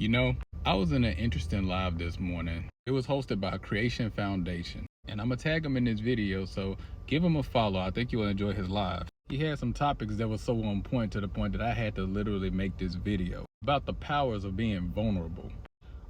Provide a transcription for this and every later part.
You know, I was in an interesting live this morning. It was hosted by Creation Foundation. And I'm going to tag him in this video, so give him a follow. I think you'll enjoy his live. He had some topics that were so on point to the point that I had to literally make this video about the powers of being vulnerable.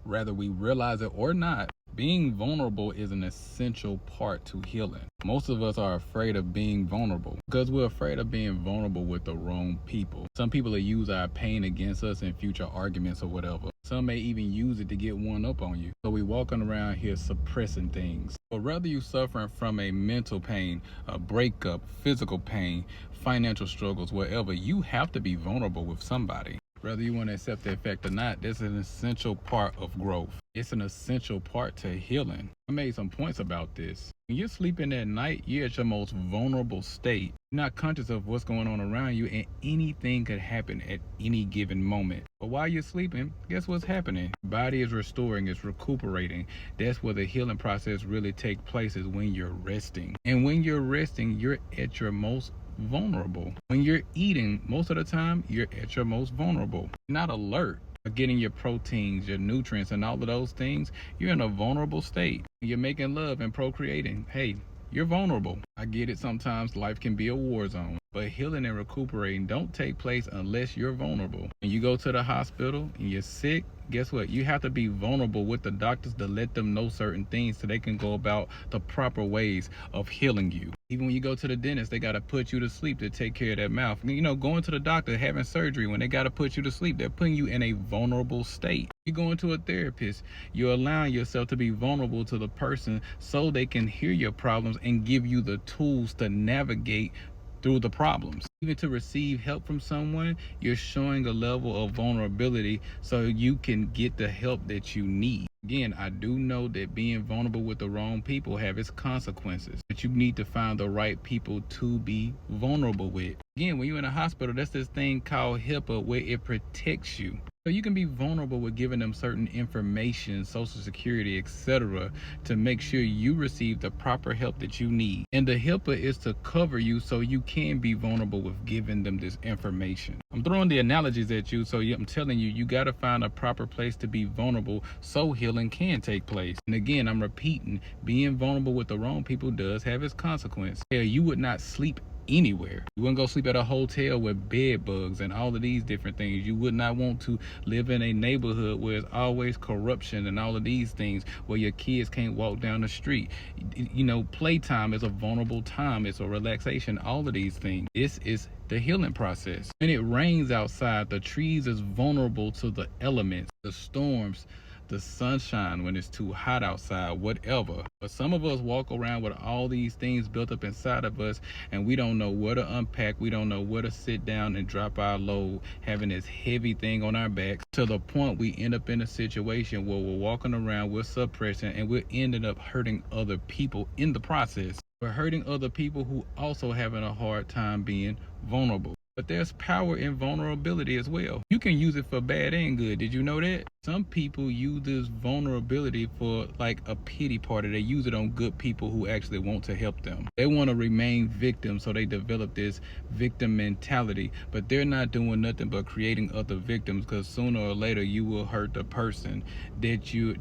Whether we realize it or not, being vulnerable is an essential part to healing. Most of us are afraid of being vulnerable because we're afraid of being vulnerable with the wrong people. Some people will use our pain against us in future arguments or whatever. Some may even use it to get one up on you. So we walking around here suppressing things. But whether you're suffering from a mental pain, a breakup, physical pain, financial struggles, whatever, you have to be vulnerable with somebody. Whether you want to accept the fact or not, this is an essential part of growth. It's an essential part to healing. I made some points about this. When you're sleeping at night, you're at your most vulnerable state. You're not conscious of what's going on around you, and anything could happen at any given moment. But while you're sleeping, guess what's happening? Your body is restoring, it's recuperating. That's where the healing process really takes place, is when you're resting. And when you're resting, you're at your most vulnerable. When you're eating, most of the time, you're at your most vulnerable. You're not alert for getting your proteins, your nutrients, and all of those things. You're in a vulnerable state. You're making love and procreating. Hey, you're vulnerable. I get it, sometimes life can be a war zone, but healing and recuperating don't take place unless you're vulnerable. When you go to the hospital and you're sick, guess what? You have to be vulnerable with the doctors to let them know certain things so they can go about the proper ways of healing you. Even when you go to the dentist, they got to put you to sleep to take care of that mouth. You know, going to the doctor, having surgery, when they got to put you to sleep, they're putting you in a vulnerable state. You're going to a therapist, you're allowing yourself to be vulnerable to the person so they can hear your problems and give you the tools to navigate through the problems. Even to receive help from someone, you're showing a level of vulnerability so you can get the help that you need. Again, I do know that being vulnerable with the wrong people have its consequences, but you need to find the right people to be vulnerable with. Again, when you're in a hospital, that's this thing called HIPAA, where it protects you. So you can be vulnerable with giving them certain information, social security, etc., to make sure you receive the proper help that you need. And the HIPAA is to cover you so you can be vulnerable with giving them this information. I'm throwing the analogies at you, so I'm telling you, you got to find a proper place to be vulnerable so healing can take place. And again, I'm repeating, being vulnerable with the wrong people does have its consequence. Hell, you would not sleep anywhere. You wouldn't go sleep at a hotel with bed bugs and all of these different things. You would not want to live in a neighborhood where there's always corruption and all of these things, where your kids can't walk down the street. You know, playtime is a vulnerable time. It's a relaxation, all of these things. This is the healing process. When it rains outside, the trees is vulnerable to the elements, the storms, the sunshine, when it's too hot outside, whatever. But some of us walk around with all these things built up inside of us, and we don't know where to unpack. We don't know where to sit down and drop our load, having this heavy thing on our backs, to the point we end up in a situation where we're walking around with suppression, and we're ending up hurting other people in the process. We're hurting other people who also having a hard time being vulnerable. But there's power in vulnerability as well. You can use it for bad and good. Did you know that? Some people use this vulnerability for like a pity party. They use it on good people who actually want to help them. They want to remain victims, so they develop this victim mentality, but they're not doing nothing but creating other victims, because sooner or later you will hurt the person that you're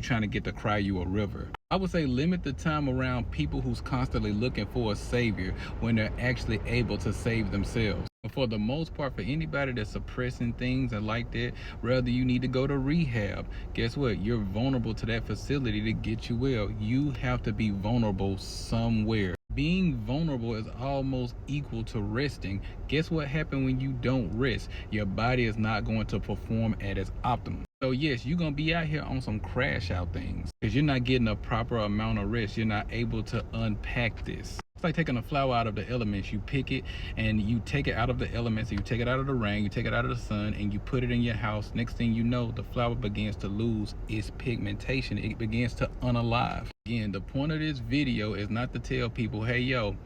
trying to get to cry you a river. I would say limit the time around people who's constantly looking for a savior when they're actually able to save themselves. But for the most part, for anybody that's suppressing things and like that, rather you need to go to rehab. Guess what? You're vulnerable to that facility to get you well. You have to be vulnerable somewhere. Being vulnerable is almost equal to resting. Guess what happens when you don't rest? Your body is not going to perform at its optimum. So yes, you're going to be out here on some crash out things because you're not getting a proper amount of rest. You're not able to unpack this. It's like taking a flower out of the elements. You pick it and you take it out of the elements. You take it out of the rain, you take it out of the sun, and you put it in your house. Next thing you know, the flower begins to lose its pigmentation. It begins to unalive. Again, the point of this video is not to tell people, hey, yo,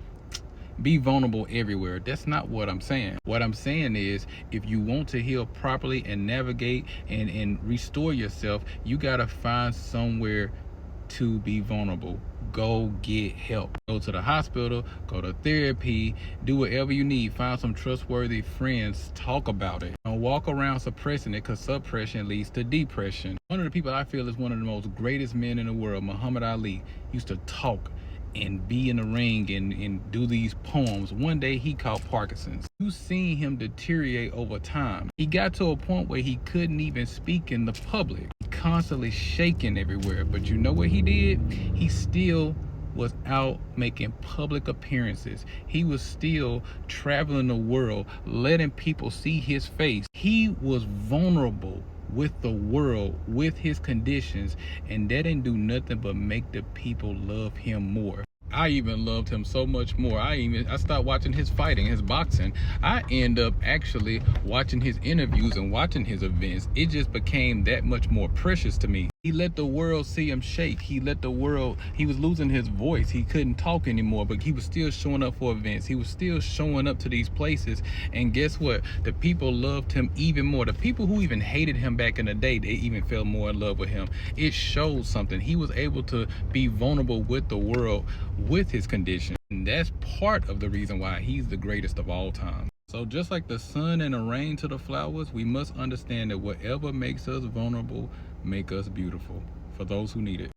be vulnerable everywhere. That's not what I'm saying. What I'm saying is, if you want to heal properly and navigate and restore yourself, you got to find somewhere to be vulnerable. go get help. Go to the hospital, go to therapy, do whatever you need. Find some trustworthy friends, talk about it. Don't walk around suppressing it, because suppression leads to depression. One of the people I feel is one of the most greatest men in the world, Muhammad Ali, used to talk and be in the ring and do these poems. One day he caught Parkinson's. You seen him deteriorate over time. He got to a point where he couldn't even speak in the public. Constantly shaking everywhere. But you know what he did? He still was out making public appearances. He was still traveling the world, letting people see his face. He was vulnerable with the world, with his conditions, and that didn't do nothing but make the people love him more. I even loved him so much more. I stopped watching his fighting, his boxing. I end up actually watching his interviews and watching his events. It just became that much more precious to me. He let the world see him shake. He was losing his voice. He couldn't talk anymore, but he was still showing up for events. He was still showing up to these places. And guess what? The people loved him even more. The people who even hated him back in the day, they even fell more in love with him. It showed something. He was able to be vulnerable with the world with his condition. And that's part of the reason why he's the greatest of all time. So just like the sun and the rain to the flowers, we must understand that whatever makes us vulnerable make us beautiful, for those who need it.